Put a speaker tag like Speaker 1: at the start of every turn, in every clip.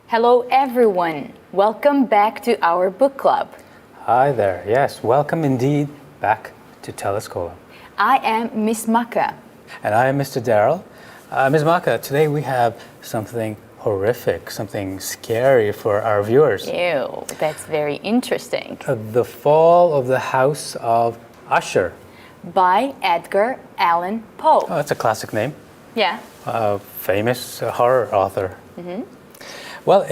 Speaker 1: Hello everyone, welcome back to our book club.
Speaker 2: Hi there, yes, welcome indeed back to Telescola.
Speaker 1: I am Miss Maka.
Speaker 2: And I am Mr. Darrell. Ms. Maka, today we have something horrific, something scary for our viewers.
Speaker 1: Ew, that's very interesting.
Speaker 2: The Fall of the House of Usher.
Speaker 1: By Edgar Allan Poe.
Speaker 2: Oh, that's a classic name.
Speaker 1: Yeah.
Speaker 2: Famous horror author. Well,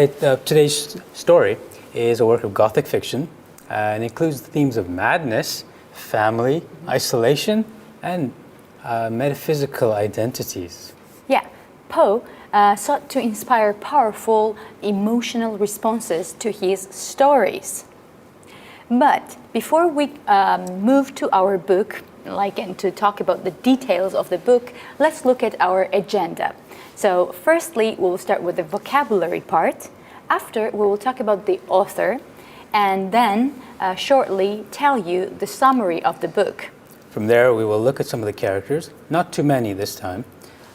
Speaker 2: today's story is a work of Gothic fiction and includes the themes of madness, family, isolation, and metaphysical identities.
Speaker 1: Yeah, Poe sought to inspire powerful emotional responses to his stories. But before we move to our book, and to talk about the details of the book, let's look at our agenda. So firstly, we'll start with the vocabulary part. After, we will talk about the author, and then shortly tell you the summary of the book.
Speaker 2: From there, we will look at some of the characters, not too many this time.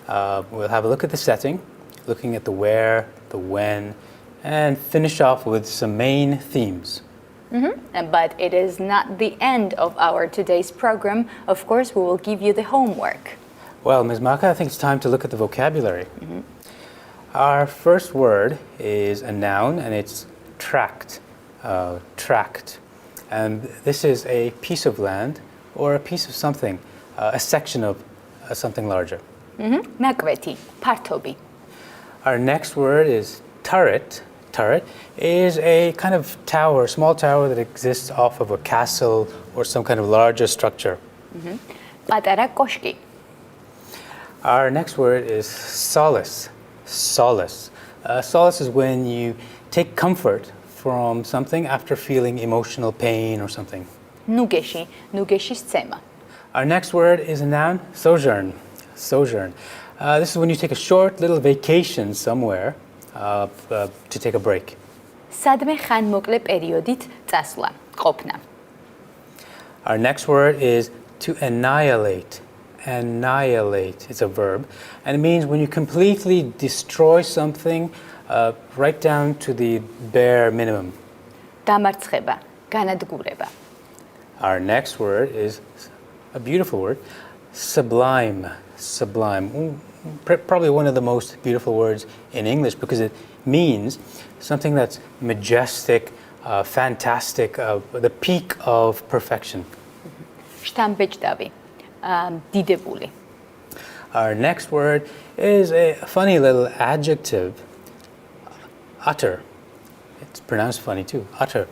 Speaker 2: We'll have a look at the setting, looking at the where, the when, and finish off with some main themes.
Speaker 1: But it is not the end of our today's program. Of course, we will give you the homework.
Speaker 2: Well, Ms. Maka, I think it's time to look at the vocabulary. Our first word is a noun, and it's tract. Tract. And this is a piece of land or a piece of something, a section of something larger.
Speaker 1: Nakweti, partobi.
Speaker 2: Our next word is turret. Turret is a kind of tower, small tower that exists off of a castle or some kind of larger structure.
Speaker 1: Patara koshki.
Speaker 2: Our next word is solace. Solace. Solace is when you take comfort from something after feeling emotional pain or something.
Speaker 1: Nugeshi, nugeshi scema.
Speaker 2: Our next word is a noun, sojourn. Sojourn. This is when you take a short little vacation somewhere to take a break.
Speaker 1: Sadme ხანმოკლე პერიოდით წასვლა, ყოფნა.
Speaker 2: Our next word is to annihilate. Annihilate. It's a verb, and it means when you completely destroy something right down to the bare minimum.
Speaker 1: დამარცხება, განადგურება.
Speaker 2: Our next word is a beautiful word, sublime. Sublime. Probably one of the most beautiful words in English because it means something that's majestic, fantastic, the peak of perfection.
Speaker 1: შთამბეჭდავი, დიდებული.
Speaker 2: Our next word is a funny little adjective, utter. It's pronounced funny too, utter.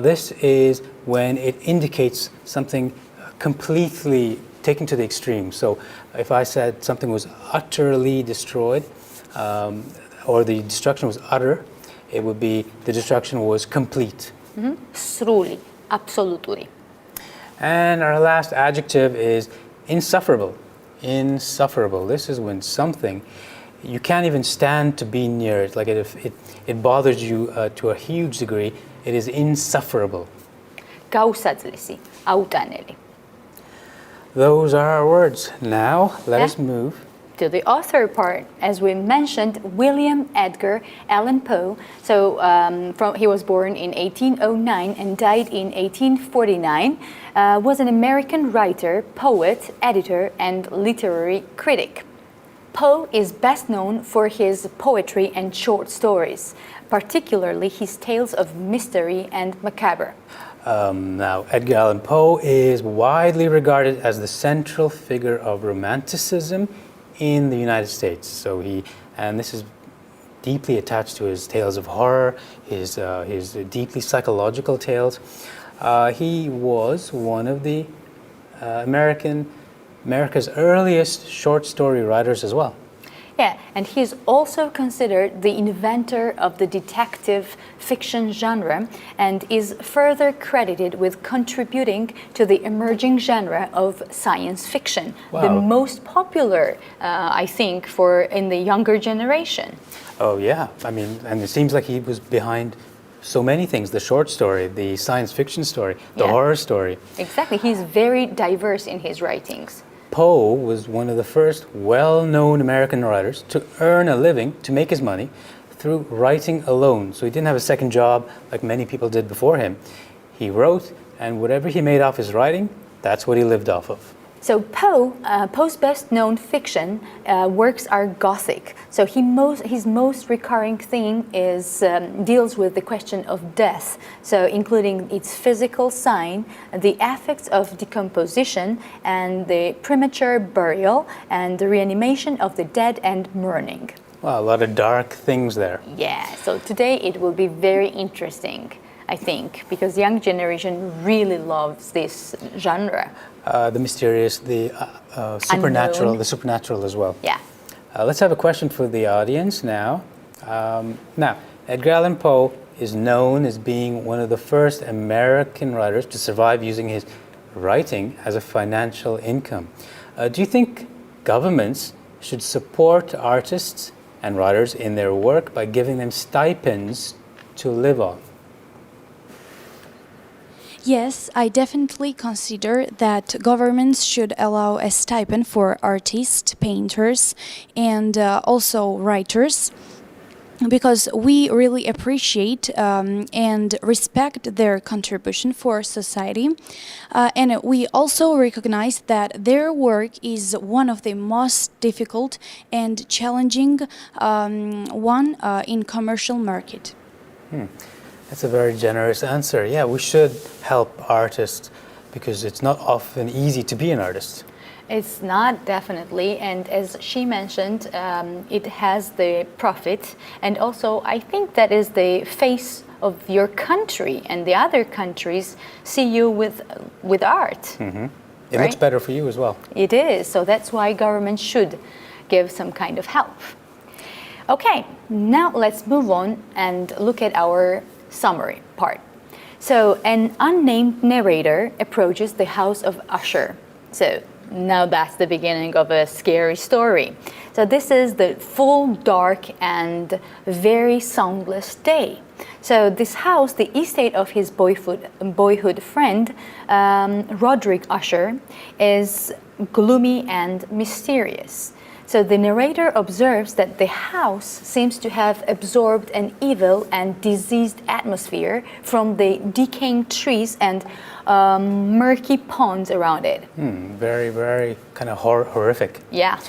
Speaker 2: This is when it indicates something completely taken to the extreme. So if I said something was utterly destroyed, or the destruction was utter, it would be the destruction was complete.
Speaker 1: სრული, აბსოლუტური.
Speaker 2: And our last adjective is insufferable. Insufferable. This is when something, you can't even stand to be near it. Like it bothers you to a huge degree. It is insufferable.
Speaker 1: გაუსაძლისი, აუტანელი.
Speaker 2: Those are our words. Now, let us move
Speaker 1: to the author part. As we mentioned, William Edgar Allan Poe. So he was born in 1809 and died in 1849. Was an American writer, poet, editor, and literary critic. Poe is best known for his poetry and short stories, particularly his tales of mystery and macabre.
Speaker 2: Now, Edgar Allan Poe is widely regarded as the central figure of Romanticism in the United States. And this is deeply attached to his tales of horror, his deeply psychological tales. He was one of the America's earliest short story writers as well.
Speaker 1: Yeah, and he's also considered the inventor of the detective fiction genre and is further credited with contributing to the emerging genre of science fiction, the most popular, I think, in the younger generation.
Speaker 2: Oh yeah, I mean, and it seems like he was behind so many things, the short story, the science fiction story, the horror story.
Speaker 1: Exactly, he's very diverse in his writings.
Speaker 2: Poe was one of the first well-known American writers to earn a living, to make his money, through writing alone. So he didn't have a second job like many people did before him. He wrote, and whatever he made off his writing, that's what he lived off of.
Speaker 1: So Poe's best-known fiction works are Gothic. So his most recurring theme is deals with the question of death. So including its physical sign, the effects of decomposition, and the premature burial, and the reanimation of the dead and mourning.
Speaker 2: Wow, a lot of dark things there.
Speaker 1: Yeah. So today it will be very interesting, I think, because young generation really loves this genre.
Speaker 2: The mysterious, the supernatural,
Speaker 1: Unknown.
Speaker 2: the supernatural as well.
Speaker 1: Yeah.
Speaker 2: Let's have a question for the audience now. Now, Edgar Allan Poe is known as being one of the first American writers to survive using his writing as a financial income. Do you think governments should support artists and writers in their work by giving them stipends to live on?
Speaker 3: Yes, I definitely consider that governments should allow a stipend for artists, painters, and also writers, because we really appreciate and respect their contribution for society. And we also recognize that their work is one of the most difficult and challenging one in commercial market.
Speaker 2: That's a very generous answer. Yeah, we should help artists because it's not often easy to be an artist.
Speaker 1: It's not, definitely, and as she mentioned, it has the profit, and also I think that is the face of your country, and the other countries see you with art.
Speaker 2: It
Speaker 1: Right?
Speaker 2: looks better for you as well.
Speaker 1: It is, so that's why government should give some kind of help. Okay, now let's move on and look at our summary part. So an unnamed narrator approaches the House of Usher. So now that's the beginning of a scary story. So this is the full dark and very soundless day. So this house, the estate of his boyhood friend, Roderick Usher, is gloomy and mysterious. So the narrator observes that the house seems to have absorbed an evil and diseased atmosphere from the decaying trees and murky ponds around it.
Speaker 2: Very, very kind of horrific.
Speaker 1: Yeah.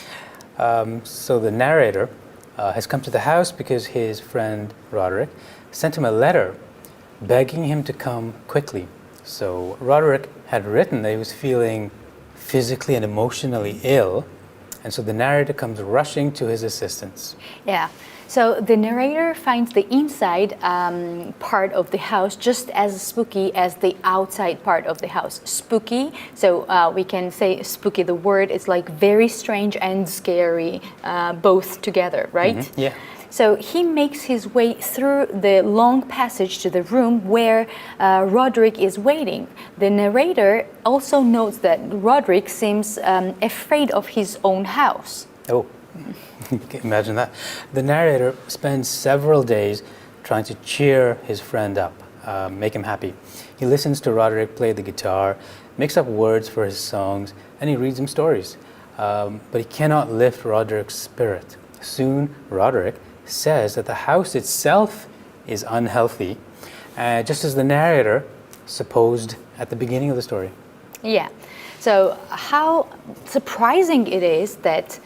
Speaker 2: So the narrator has come to the house because his friend Roderick sent him a letter begging him to come quickly. So Roderick had written that he was feeling physically and emotionally ill, and so the narrator comes rushing to his assistance.
Speaker 1: Yeah. So the narrator finds the inside part of the house just as spooky as the outside part of the house. Spooky, so we can say spooky, the word is like very strange and scary, both together, right?
Speaker 2: Yeah.
Speaker 1: So he makes his way through the long passage to the room where Roderick is waiting. The narrator also notes that Roderick seems afraid of his own house.
Speaker 2: Oh, imagine that. The narrator spends several days trying to cheer his friend up, make him happy. He listens to Roderick play the guitar, makes up words for his songs, and he reads him stories. But he cannot lift Roderick's spirit. Soon, Roderick says that the house itself is unhealthy, just as the narrator supposed at the beginning of the story.
Speaker 1: Yeah. So how surprising it is that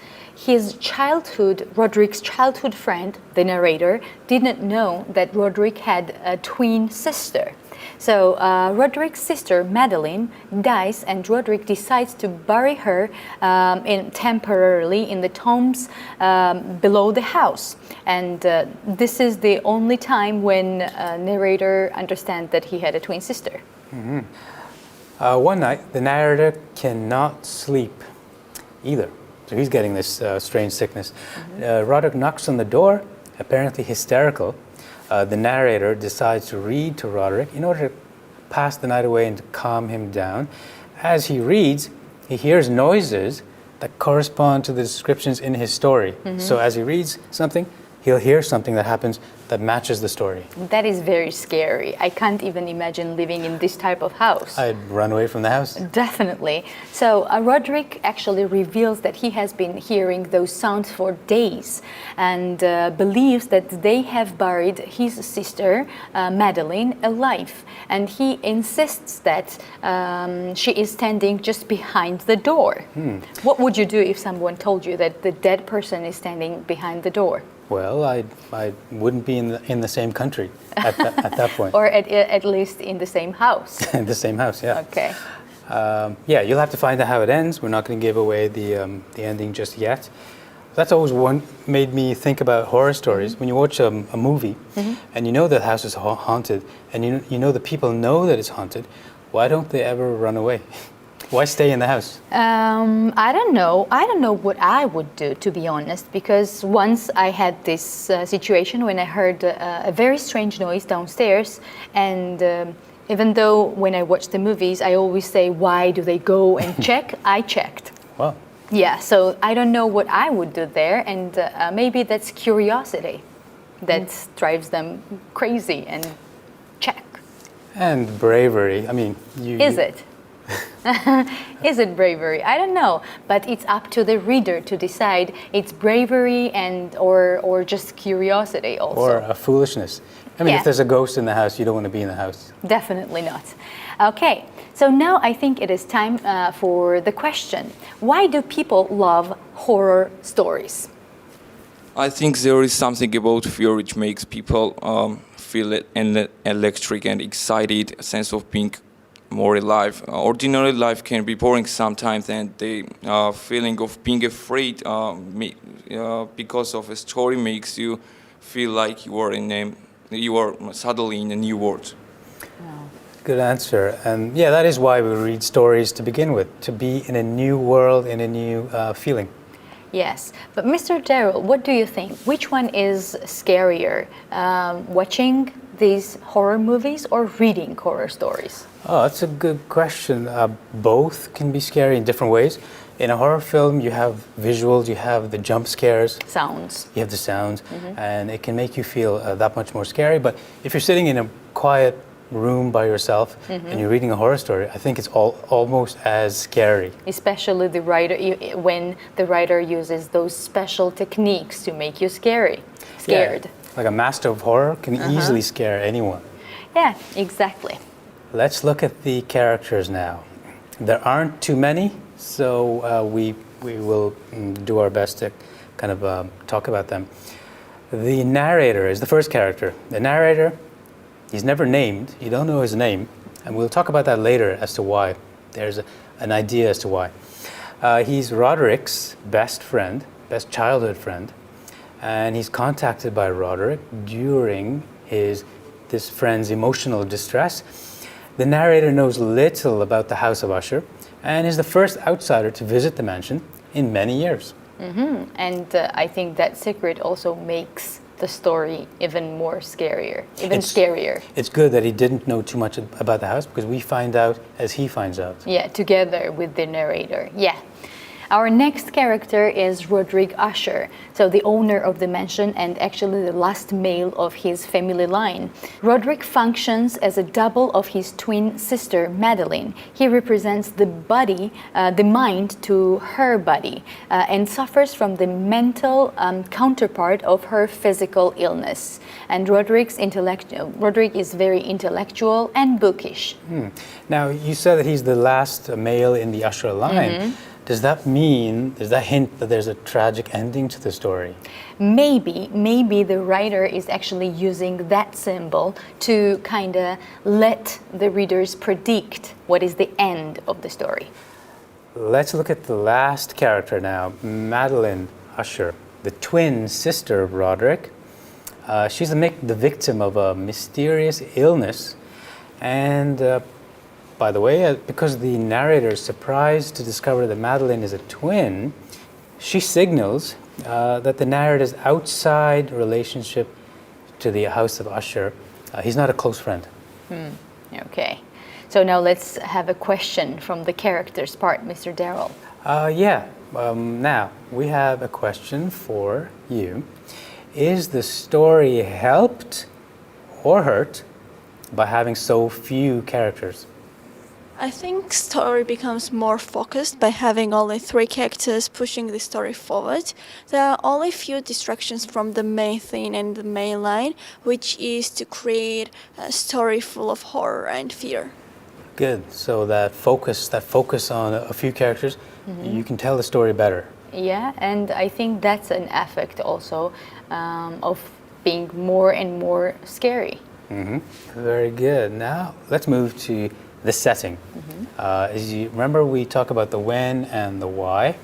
Speaker 1: Roderick's childhood friend, the narrator, didn't know that Roderick had a twin sister. So Roderick's sister, Madeline, dies, and Roderick decides to bury her temporarily in the tombs below the house. And this is the only time when narrator understands that he had a twin sister.
Speaker 2: One night, the narrator cannot sleep either. So he's getting this strange sickness. Roderick knocks on the door, apparently hysterical. The narrator decides to read to Roderick in order to pass the night away and to calm him down. As he reads, he hears noises that correspond to the descriptions in his story. So as he reads something, he'll hear something that happens that matches the story.
Speaker 1: That is very scary. I can't even imagine living in this type of house.
Speaker 2: I'd run away from the house.
Speaker 1: Definitely. So Roderick actually reveals that he has been hearing those sounds for days and believes that they have buried his sister, Madeline, alive. And he insists that she is standing just behind the door. What would you do if someone told you that the dead person is standing behind the door?
Speaker 2: Well, I wouldn't be in the same country at that point.
Speaker 1: Or at least in the same house.
Speaker 2: In the same house, yeah.
Speaker 1: Okay.
Speaker 2: Yeah, you'll have to find out how it ends. We're not going to give away the ending just yet. That's always made me think about horror stories. When you watch a movie and you know that house is haunted and you know the people know that it's haunted, why don't they ever run away? Why stay in the house?
Speaker 1: I don't know. I don't know what I would do, to be honest, because once I had this situation when I heard a very strange noise downstairs, and even though when I watch the movies, I always say, why do they go and check? I checked.
Speaker 2: Well,
Speaker 1: Yeah, so I don't know what I would do there, and maybe that's curiosity that drives them crazy and check.
Speaker 2: and bravery. I mean,
Speaker 1: Is it? Is it bravery? I don't know, but it's up to the reader to decide. It's bravery and or just curiosity also.
Speaker 2: Or foolishness. I mean,
Speaker 1: Yeah.
Speaker 2: if there's a ghost in the house, you don't want to be in the house.
Speaker 1: Definitely not. Okay, so now I think it is time for the question. Why do people love horror stories?
Speaker 4: I think there is something about fear which makes people feel electric and excited, a sense of being more alive. Ordinary life can be boring sometimes, and the feeling of being afraid because of a story makes you feel like you are suddenly in a new world.
Speaker 2: Good answer. And yeah, that is why we read stories to begin with, to be in a new world, in a new feeling.
Speaker 1: Yes, but Mr. Daryl, what do you think? Which one is scarier, watching these horror movies or reading horror stories?
Speaker 2: Oh, that's a good question. Both can be scary in different ways. In a horror film, you have visuals, you have the jump scares,
Speaker 1: Sounds.
Speaker 2: you have the sounds, and it can make you feel that much more scary. But if you're sitting in a quiet room by yourself and you're reading a horror story, I think it's almost as scary.
Speaker 1: Especially the writer, when the writer uses those special techniques to make you scared.
Speaker 2: Yeah, like a master of horror can easily scare anyone.
Speaker 1: Yeah, exactly.
Speaker 2: Let's look at the characters now. There aren't too many, so we will do our best to kind of talk about them. The narrator is the first character. The narrator, he's never named. You don't know his name, and we'll talk about that later as to why. There's an idea as to why. He's Roderick's best friend, best childhood friend, and he's contacted by Roderick during this friend's emotional distress. The narrator knows little about the House of Usher and is the first outsider to visit the mansion in many years.
Speaker 1: And I think that secret also makes the story even more scarier, scarier.
Speaker 2: It's good that he didn't know too much about the house because we find out as he finds out.
Speaker 1: Yeah, together with the narrator. Yeah. Our next character is Roderick Usher, so the owner of the mansion and actually the last male of his family line. Roderick functions as a double of his twin sister, Madeline. He represents the body, the mind to her body, and suffers from the mental counterpart of her physical illness. And Roderick is very intellectual and bookish.
Speaker 2: Now, you said that he's the last male in the Usher line. Does that hint that there's a tragic ending to the story?
Speaker 1: Maybe the writer is actually using that symbol to kind of let the readers predict what is the end of the story.
Speaker 2: Let's look at the last character now, Madeline Usher, the twin sister of Roderick. She's the victim of a mysterious illness, and by the way, because the narrator is surprised to discover that Madeline is a twin, she signals that the narrator's outside relationship to the House of Usher, he's not a close friend.
Speaker 1: Okay, so now let's have a question from the characters part, Mr. Daryl.
Speaker 2: Now we have a question for you. is the story helped or hurt by having so few characters?
Speaker 5: I think story becomes more focused by having only 3 characters pushing the story forward. There are only few distractions from the main theme and the main line, which is to create a story full of horror and fear.
Speaker 2: Good. So that focus on a few characters, you can tell the story better.
Speaker 1: Yeah, and I think that's an effect also of being more and more scary.
Speaker 2: Very good. Now let's move to the setting. As you remember, we talk about the when and the why.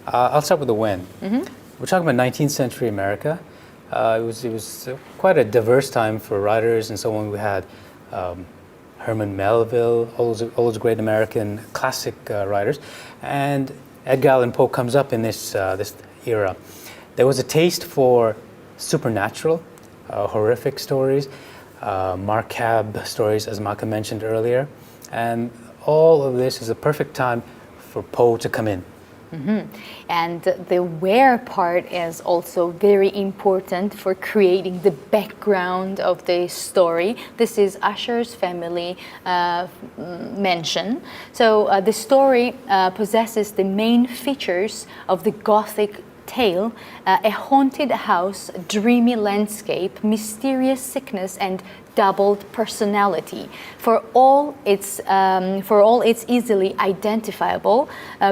Speaker 2: I'll start with the when. We're talking about 19th century America. It was quite a diverse time for writers and so on. We had Herman Melville, all those great American classic writers, and Edgar Allan Poe comes up in this era. There was a taste for supernatural, horrific stories, macabre stories, as Malcolm mentioned earlier, and all of this is a perfect time for Poe to come in.
Speaker 1: And the where part is also very important for creating the background of the story. This is Usher's family mention. So the story possesses the main features of the Gothic tale, a haunted house, dreamy landscape, mysterious sickness, and doubled personality. For all its easily identifiable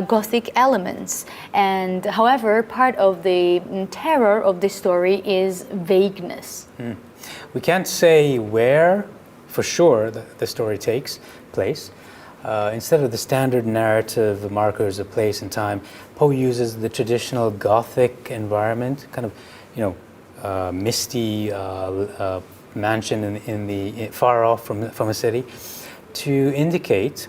Speaker 1: Gothic elements. And however, part of the terror of the story is vagueness.
Speaker 2: We can't say where for sure the story takes place. Instead of the standard narrative markers of place and time, Poe uses the traditional Gothic environment, kind of, misty mansion in the far off from a city, to indicate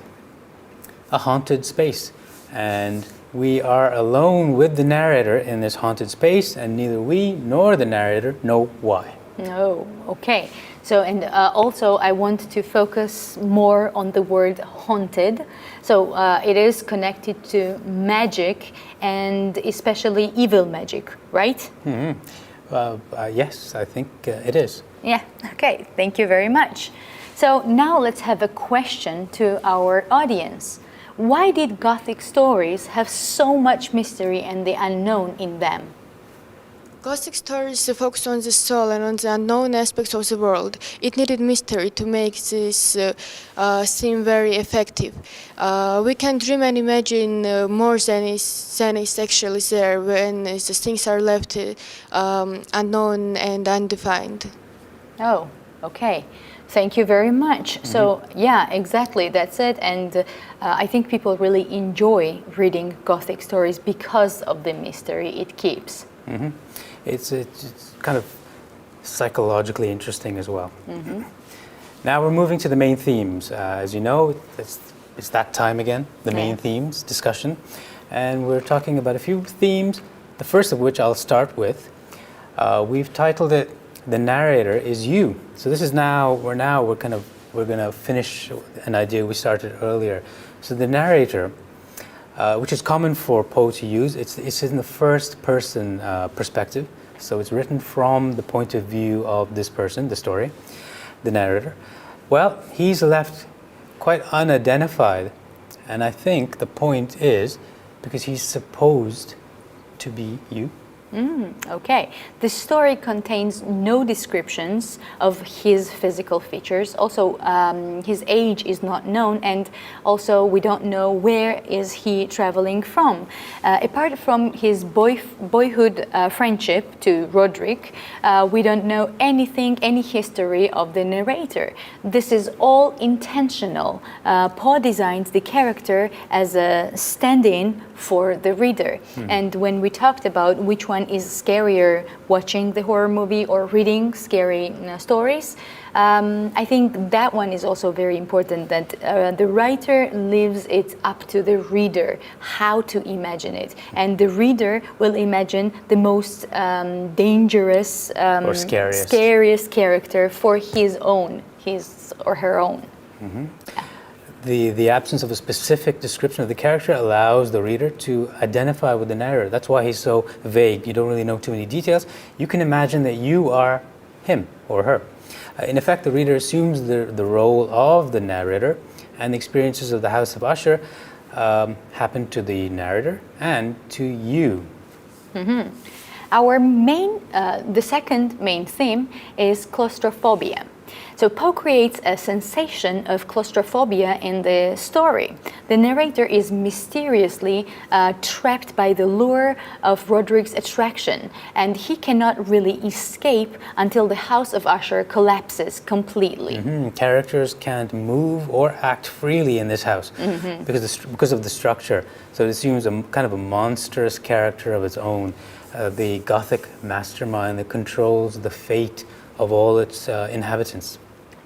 Speaker 2: a haunted space. And we are alone with the narrator in this haunted space, and neither we nor the narrator know why.
Speaker 1: Oh, okay. So, and also I want to focus more on the word haunted. So it is connected to magic and especially evil magic, right?
Speaker 2: Yes, I think it is.
Speaker 1: Yeah, okay, thank you very much. So now let's have a question to our audience. Why did Gothic stories have so much mystery and the unknown in them?
Speaker 6: Gothic stories focus on the soul and on the unknown aspects of the world. It needed mystery to make this seem very effective. We can dream and imagine more than is actually there when the things are left unknown and undefined.
Speaker 1: Oh, okay. Thank you very much. So, yeah, exactly, that's it. And I think people really enjoy reading Gothic stories because of the mystery it keeps.
Speaker 2: It's kind of psychologically interesting as well. Now we're moving to the main themes. As you know, it's that time again, the main themes discussion. And we're talking about a few themes, the first of which I'll start with. We've titled it, "The Narrator is You." So this is we're going to finish an idea we started earlier. So the narrator, which is common for Poe to use, it's in the first person perspective. So it's written from the point of view of this person, the story, the narrator. Well, he's left quite unidentified. And I think the point is because he's supposed to be you.
Speaker 1: Okay. The story contains no descriptions of his physical features. Also, his age is not known, and also we don't know where is he traveling from. Apart from his boyhood friendship to Roderick, we don't know any history of the narrator. This is all intentional. Poe designs the character as a stand-in for the reader. And when we talked about which one is scarier, watching the horror movie or reading scary stories, I think that one is also very important, that the writer leaves it up to the reader how to imagine it. And the reader will imagine the most dangerous
Speaker 2: or
Speaker 1: scariest character for his or her own.
Speaker 2: the absence of a specific description of the character allows the reader to identify with the narrator. That's why he's so vague. You don't really know too many details. You can imagine that you are him or her. In effect, the reader assumes the role of the narrator, and the experiences of the House of Usher happen to the narrator and to you.
Speaker 1: The second main theme is claustrophobia. So Poe creates a sensation of claustrophobia in the story. The narrator is mysteriously trapped by the lure of Roderick's attraction, and he cannot really escape until the House of Usher collapses completely.
Speaker 2: Characters can't move or act freely in this house because of the structure. So it assumes a kind of a monstrous character of its own, the Gothic mastermind that controls the fate of all its inhabitants.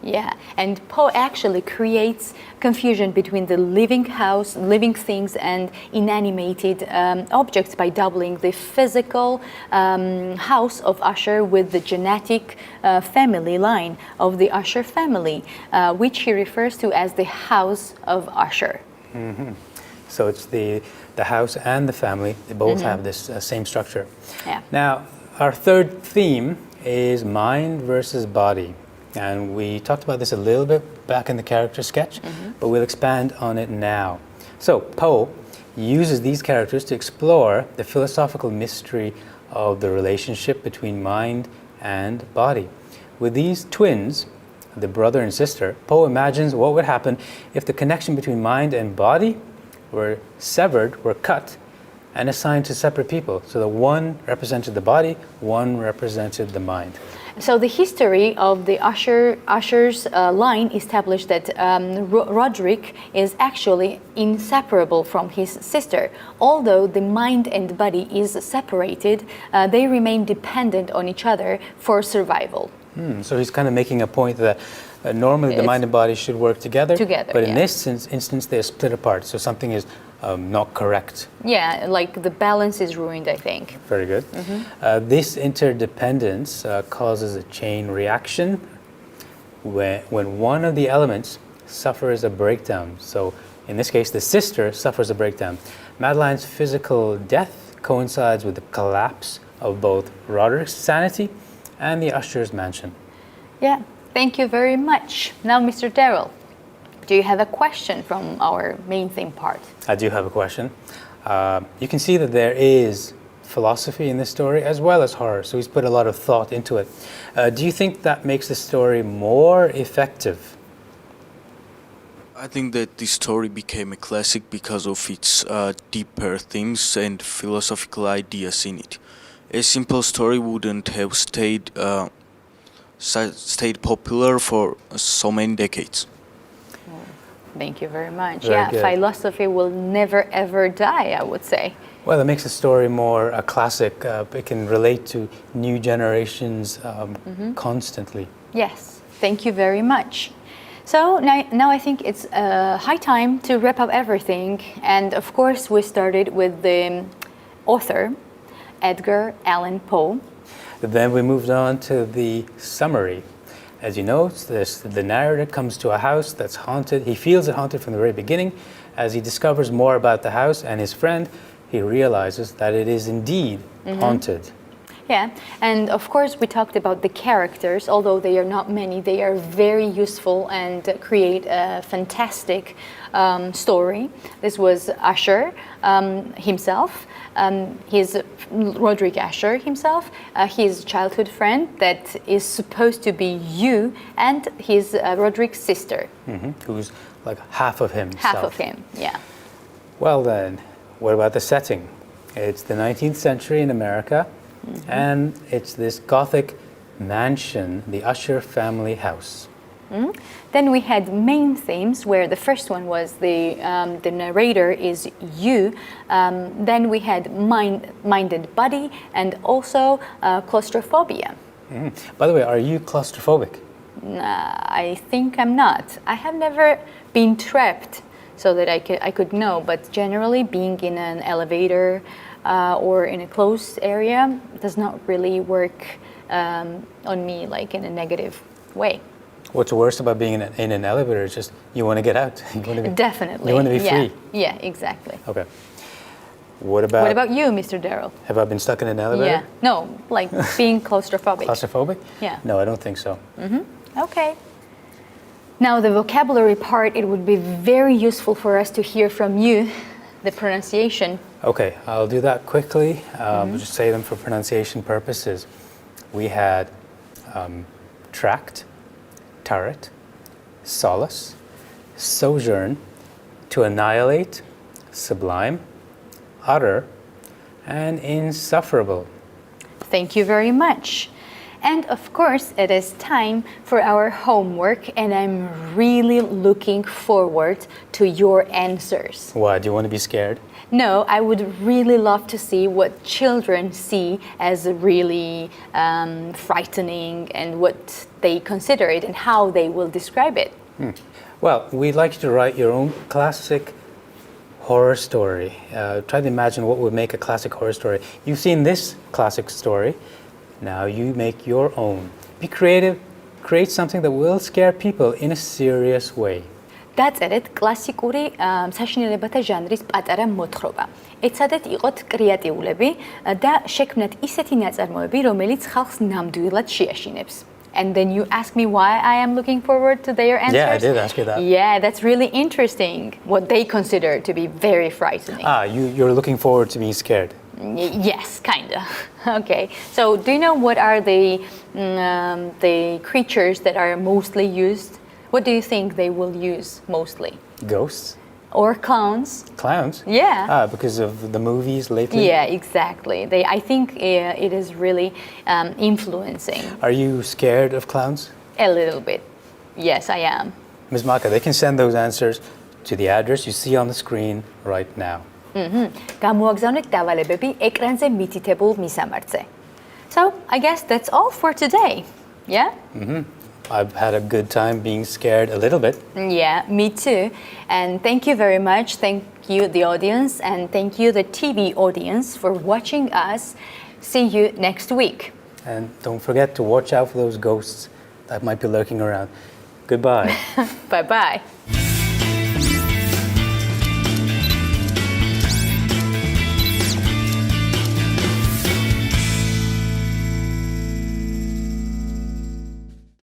Speaker 1: Yeah, and Poe actually creates confusion between the living house, living things, and inanimated objects by doubling the physical House of Usher with the genetic family line of the Usher family, which he refers to as the House of Usher.
Speaker 2: So it's the house and the family, they both have this same structure.
Speaker 1: Yeah.
Speaker 2: Now, our third theme is mind versus body. And we talked about this a little bit back in the character sketch, but we'll expand on it now. So Poe uses these characters to explore the philosophical mystery of the relationship between mind and body. With these twins, the brother and sister, Poe imagines what would happen if the connection between mind and body were severed, were cut, and assigned to separate people. So that one represented the body, one represented the mind.
Speaker 1: So the history of the Usher's line established that Roderick is actually inseparable from his sister. Although the mind and body is separated, they remain dependent on each other for survival.
Speaker 2: So he's kind of making a point that normally the mind and body should work together, but in this instance they're split apart, so something is not correct.
Speaker 1: Yeah, like the balance is ruined, I think.
Speaker 2: Very good. This interdependence causes a chain reaction when one of the elements suffers a breakdown. So in this case, the sister suffers a breakdown. Madeline's physical death coincides with the collapse of both Roderick's sanity and the Usher's mansion.
Speaker 1: Yeah, thank you very much. Now, Mr. Darrell, do you have a question from our main theme part?
Speaker 2: I do have a question. You can see that there is philosophy in this story as well as horror, so he's put a lot of thought into it. Do you think that makes the story more effective?
Speaker 7: I think that this story became a classic because of its deeper themes and philosophical ideas in it. A simple story wouldn't have stayed popular for so many decades.
Speaker 1: Thank you very much.
Speaker 2: Very
Speaker 1: yeah,
Speaker 2: good.
Speaker 1: Philosophy will never ever die, I would say.
Speaker 2: Well, it makes the story more a classic. It can relate to new generations constantly.
Speaker 1: Yes, thank you very much. So now I think it's high time to wrap up everything. And of course, we started with the author, Edgar Allan Poe.
Speaker 2: Then we moved on to the summary. As you know, the narrator comes to a house that's haunted. He feels it haunted from the very beginning. As he discovers more about the house and his friend, he realizes that it is indeed haunted.
Speaker 1: Yeah, and of course we talked about the characters. Although they are not many, they are very useful and create a fantastic story. This was Usher himself. He's Roderick Usher himself, his childhood friend that is supposed to be you, and his Roderick's sister.
Speaker 2: Who's like half of himself.
Speaker 1: Half of him, yeah.
Speaker 2: Well then, what about the setting? It's the 19th century in America, and it's this Gothic mansion, the Usher family house.
Speaker 1: Then we had main themes, where the first one was the narrator is you. Then we had mind and body, and also claustrophobia.
Speaker 2: By the way, are you claustrophobic?
Speaker 1: I think I'm not. I have never been trapped so that I could know, but generally being in an elevator or in a closed area does not really work on me like in a negative way.
Speaker 2: What's worse about being in an elevator is just you want to get out. You want to be,
Speaker 1: Definitely.
Speaker 2: You want to be
Speaker 1: yeah.
Speaker 2: free.
Speaker 1: Yeah, exactly.
Speaker 2: Okay. What about?
Speaker 1: What about you, Mr. Darryl?
Speaker 2: Have I been stuck in an elevator?
Speaker 1: Yeah. No, like being claustrophobic.
Speaker 2: Claustrophobic?
Speaker 1: Yeah.
Speaker 2: No, I don't think so.
Speaker 1: Okay. Now the vocabulary part, it would be very useful for us to hear from you, the pronunciation.
Speaker 2: Okay, I'll do that quickly. Just say them for pronunciation purposes. We had tract, turret, solace, sojourn, to annihilate, sublime, utter, and insufferable.
Speaker 1: Thank you very much. And of course, it is time for our homework, and I'm really looking forward to your answers.
Speaker 2: Why? Do you want to be scared?
Speaker 1: No, I would really love to see what children see as really frightening and what they consider it and how they will describe it.
Speaker 2: Well, we'd like you to write your own classic horror story. Try to imagine what would make a classic horror story. You've seen this classic story. Now you make your own. Be creative. Create something that will scare people in a serious way.
Speaker 1: დაწერეთ კლასიკური საშინელებათა ჟანრის პატარა მოთხრობა. ეცადეთ იყოთ კრეატიულები და შექმნათ ისეთი ნაწარმოები, რომელიც ხალხს ნამდვილად შეაშინებს. And then you ask me why I am looking forward to their answers?
Speaker 2: Yeah, I did ask you that.
Speaker 1: Yeah, that's really interesting. What they consider to be very frightening.
Speaker 2: You're looking forward to being scared.
Speaker 1: Yes, kinda. Okay. So, do you know what are the creatures that are mostly used? What do you think they will use mostly?
Speaker 2: Ghosts?
Speaker 1: Or clowns?
Speaker 2: Clowns?
Speaker 1: Yeah.
Speaker 2: Because of the movies lately?
Speaker 1: Yeah, exactly. I think it is really influencing.
Speaker 2: Are you scared of clowns?
Speaker 1: A little bit. Yes, I am.
Speaker 2: Ms. Maka, they can send those answers to the address you see on the screen right now.
Speaker 1: გამოაგზავნეთ დავალებები ეკრანზე მითითებულ მისამართზე. So, I guess that's all for today. Yeah?
Speaker 2: I've had a good time being scared a little bit.
Speaker 1: Yeah, me too. And thank you very much. Thank you, the audience, and thank you, the TV audience, for watching us. See you next week.
Speaker 2: And don't forget to watch out for those ghosts that might be lurking around. Goodbye.
Speaker 1: Bye-bye.